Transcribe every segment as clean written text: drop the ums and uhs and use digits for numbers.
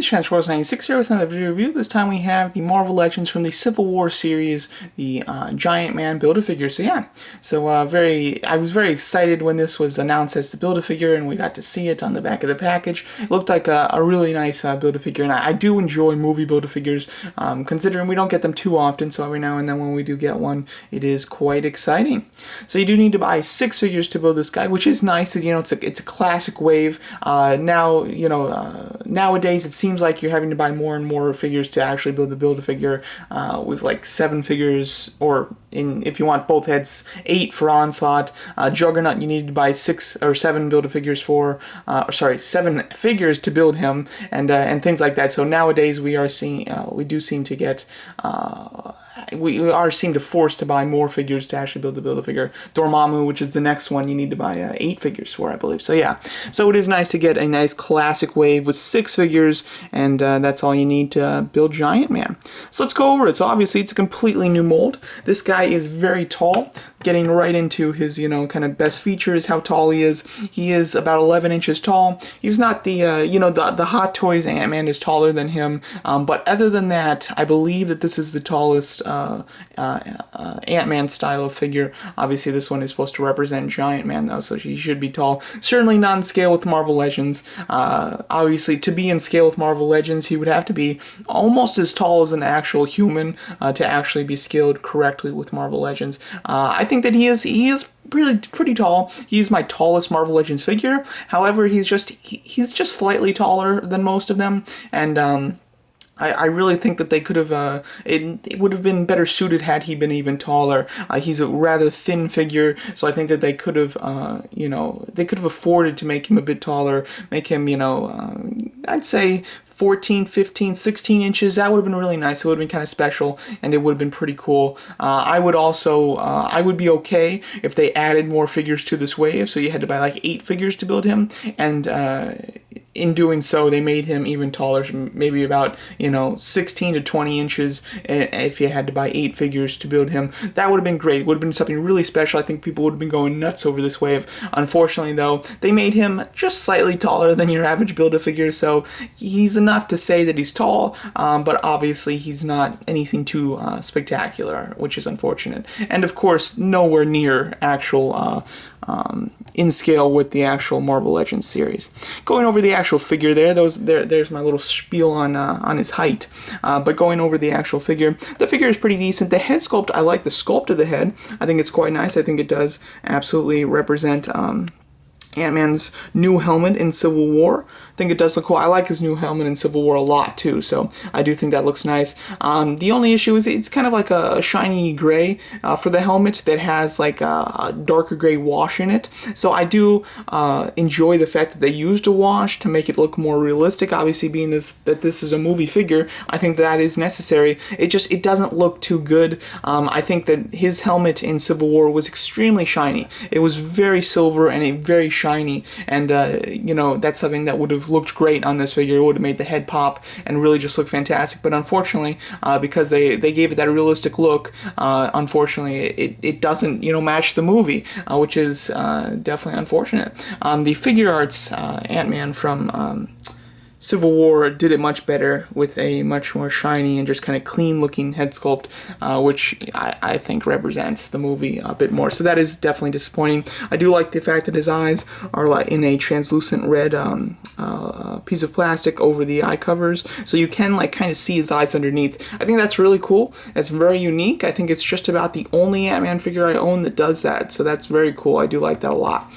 this Transforce96 here with another video review. This time we have the Marvel Legends from the Civil War series, the Giant Man Build-A-Figure. So yeah, I was very excited when this was announced as the Build-A-Figure and we got to see it on the back of the package. It looked like a really nice Build-A-Figure, and I do enjoy movie Build-A-Figures, considering we don't get them too often, so every now and then when we do get one, it is quite exciting. So you do need to buy 6 figures to build this guy, which is nice. You know, it's a classic wave. Now, you know, nowadays it seems like you're having to buy more and more figures to actually build the Build-A-Figure, with like 7 figures, or if you want both heads, 8 for Onslaught. Juggernaut, you need to buy 6 or 7 Build-A-Figures for, 7 figures to build him, and things like that. So nowadays we do seem to get, seem to force to buy more figures to actually build the Build-A-Figure. Dormammu, which is the next one, you need to buy 8 figures for, I believe. So yeah, so it is nice to get a nice classic wave with 6 figures, and that's all you need to build Giant Man. So let's go over it. So obviously it's a completely new mold. This guy is very tall. Getting right into his, you know, kind of best features, how tall he is. He is about 11 inches tall. He's not the, you know, the Hot Toys Ant-Man is taller than him, but other than that, I believe that this is the tallest Ant-Man style of figure. Obviously, this one is supposed to represent Giant Man, though, so he should be tall. Certainly not in scale with Marvel Legends. Obviously, to be in scale with Marvel Legends, he would have to be almost as tall as an actual human to actually be scaled correctly with Marvel Legends. I think that he is pretty tall. He's my tallest Marvel Legends figure. However, he's just slightly taller than most of them, and I really think that they could have, it would have been better suited had he been even taller. He's a rather thin figure, so I think that they could have, you know, they could have afforded to make him a bit taller, make him, you know, I'd say 14, 15, 16 inches. That would have been really nice. It would have been kind of special, and it would have been pretty cool. I would be okay if they added more figures to this wave, so you had to buy like 8 figures to build him, and in doing so, they made him even taller, maybe about, you know, 16 to 20 inches if you had to buy 8 figures to build him. That would have been great. It would have been something really special. I think people would have been going nuts over this wave. Unfortunately, though, they made him just slightly taller than your average Build-A-Figure, so he's enough to say that he's tall, but obviously he's not anything too spectacular, which is unfortunate. And of course, nowhere near actual in scale with the actual Marvel Legends series. Going over the actual figure there's my little spiel on his height. But going over the actual figure, the figure is pretty decent. The head sculpt, I like the sculpt of the head. I think it's quite nice. I think it does absolutely represent Ant-Man's new helmet in Civil War. I think it does look cool. I like his new helmet in Civil War a lot too, so I do think that looks nice. The only issue is it's kind of like a shiny gray for the helmet that has like a darker gray wash in it. So I do enjoy the fact that they used a wash to make it look more realistic. Obviously, being that this is a movie figure, I think that is necessary. It doesn't look too good. I think that his helmet in Civil War was extremely shiny. It was very silver and very shiny, and you know, that's something that would have looked great on this figure. It would have made the head pop and really just look fantastic, but unfortunately, because they gave it that realistic look, unfortunately it doesn't, you know, match the movie, which is definitely unfortunate. The figure arts, Ant-Man from Civil War did it much better with a much more shiny and just kind of clean looking head sculpt, which I think represents the movie a bit more. So that is definitely disappointing. I do like the fact that his eyes are like in a translucent red piece of plastic over the eye covers, so you can like kind of see his eyes underneath. I think that's really cool. It's very unique. I think it's just about the only Ant-Man figure I own that does that, so that's very cool. I do like that a lot.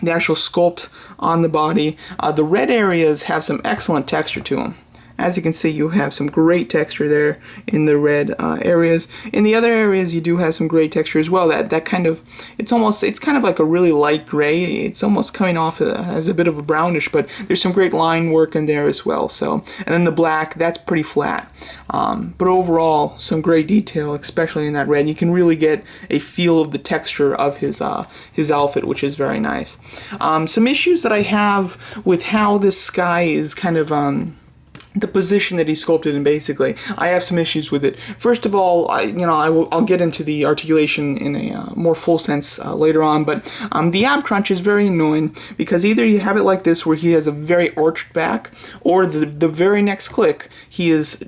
The actual sculpt on the body, the red areas have some excellent texture to them. As you can see, you have some great texture there in the red areas. In the other areas, you do have some great texture as well. That kind of, it's kind of like a really light gray. It's almost coming off as a bit of a brownish, but there's some great line work in there as well. So, and then the black, that's pretty flat. But overall, some great detail, especially in that red. You can really get a feel of the texture of his outfit, which is very nice. Some issues that I have with how this guy is kind of the position that he sculpted in. Basically, I have some issues with it. First of all, I'll get into the articulation in a more full sense later on, but the ab crunch is very annoying because either you have it like this where he has a very arched back, or the very next click he's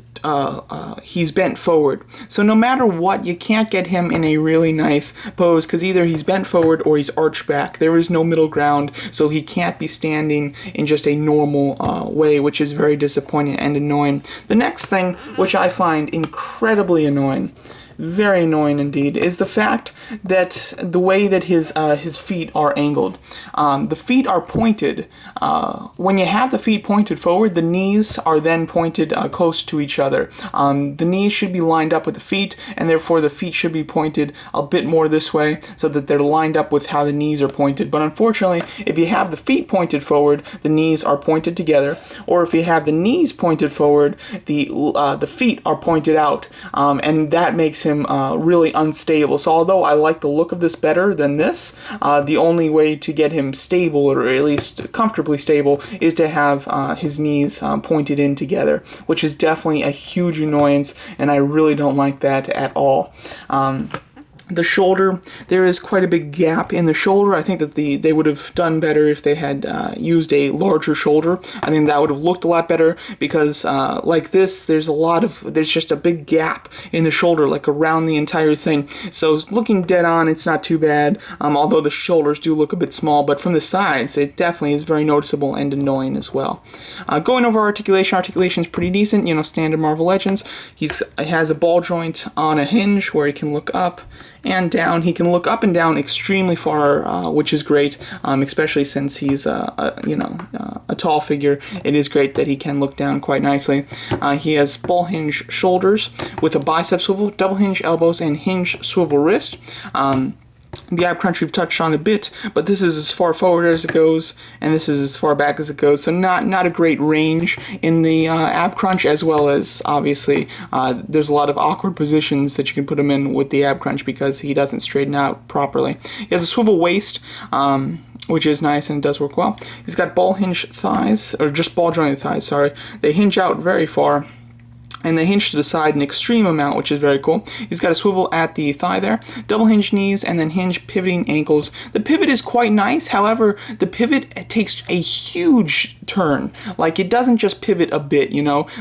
bent forward. So no matter what, you can't get him in a really nice pose because either he's bent forward or he's arched back. There is no middle ground, so he can't be standing in just a normal way, which is very disappointing and annoying. The next thing, which I find incredibly annoying, very annoying indeed, is the fact that the way that his feet are angled. The feet are pointed. When you have the feet pointed forward, the knees are then pointed close to each other. The knees should be lined up with the feet, and therefore the feet should be pointed a bit more this way so that they're lined up with how the knees are pointed. But unfortunately, if you have the feet pointed forward, the knees are pointed together, or if you have the knees pointed forward, the feet are pointed out, and that makes him really unstable. So although I like the look of this better than this, the only way to get him stable, or at least comfortably stable, is to have his knees pointed in together, which is definitely a huge annoyance, and I really don't like that at all. The shoulder, there is quite a big gap in the shoulder. I think that they would have done better if they had used a larger shoulder. I think that would have looked a lot better because like this, there's just a big gap in the shoulder, like around the entire thing. So looking dead on, it's not too bad, although the shoulders do look a bit small, but from the sides, it definitely is very noticeable and annoying as well. Going over articulation is pretty decent, standard Marvel Legends. He has a ball joint on a hinge where he can look up and down. He can look up and down extremely far, which is great, especially since he's a tall figure. It is great that he can look down quite nicely. He has ball hinge shoulders with a bicep swivel, double hinge elbows, and hinge swivel wrist. The ab crunch we've touched on a bit, but this is as far forward as it goes, and this is as far back as it goes, so not a great range in the ab crunch, as well as, obviously, there's a lot of awkward positions that you can put him in with the ab crunch because he doesn't straighten out properly. He has a swivel waist, which is nice and it does work well. He's got ball hinge thighs, or just ball jointed thighs, sorry. They hinge out very far, and they hinge to the side an extreme amount, which is very cool. He's got a swivel at the thigh there, double hinge knees, and then hinge pivoting ankles. The pivot is quite nice, however, the pivot takes a huge turn. Like, it doesn't just pivot a bit,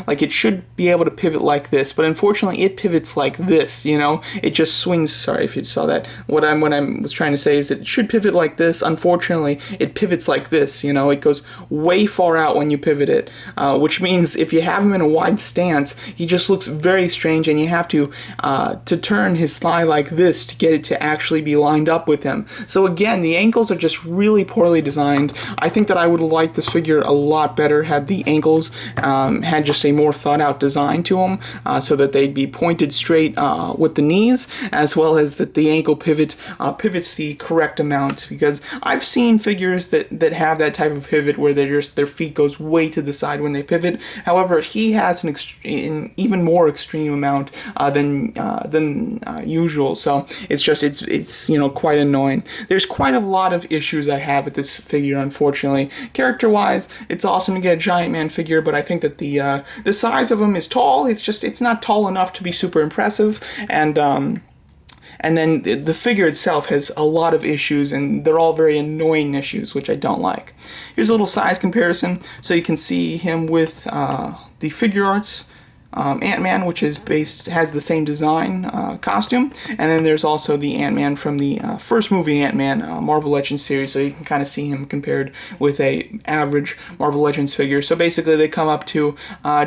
like it should be able to pivot like this, but unfortunately it pivots like this, it just swings. Sorry if you saw that. What I was trying to say is that it should pivot like this. Unfortunately, it pivots like this, it goes way far out when you pivot it, which means if you have him in a wide stance, he just looks very strange, and you have to turn his thigh like this to get it to actually be lined up with him. So again, the ankles are just really poorly designed. I think that I would have liked this figure a lot better had the ankles had just a more thought out design to them, so that they'd be pointed straight with the knees, as well as that the ankle pivots the correct amount, because I've seen figures that have that type of pivot where their feet goes way to the side when they pivot. However, he has an even more extreme amount than usual, so it's quite annoying. There's quite a lot of issues I have with this figure, unfortunately. Character-wise, it's awesome to get a giant man figure, but I think that the size of him is tall. It's not tall enough to be super impressive, and then the figure itself has a lot of issues, and they're all very annoying issues, which I don't like. Here's a little size comparison, so you can see him with the figure arts. Ant-Man, which has the same design costume, and then there's also the Ant-Man from the first movie Ant-Man Marvel Legends series, so you can kind of see him compared with a average Marvel Legends figure. So basically they come up to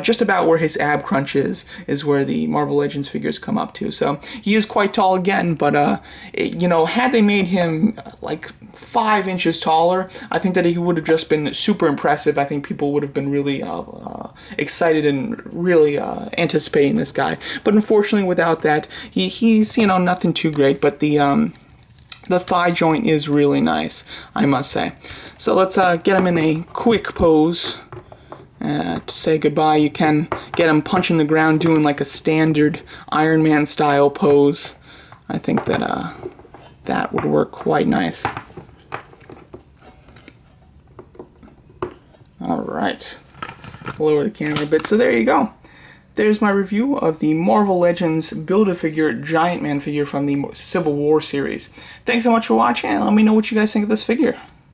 just about where his ab crunch is where the Marvel Legends figures come up to. So he is quite tall again, but had they made him like 5 inches taller, I think that he would have just been super impressive. I think people would have been really excited and really anticipating this guy. But unfortunately, without that, he's nothing too great. But the thigh joint is really nice, I must say. So let's get him in a quick pose. To say goodbye. You can get him punching the ground, doing like a standard Iron Man style pose. I think that that would work quite nice. All right. lower the camera a bit. So there you go. There's my review of the Marvel Legends Build-A-Figure Giant Man figure from the Civil War series. Thanks so much for watching, and let me know what you guys think of this figure.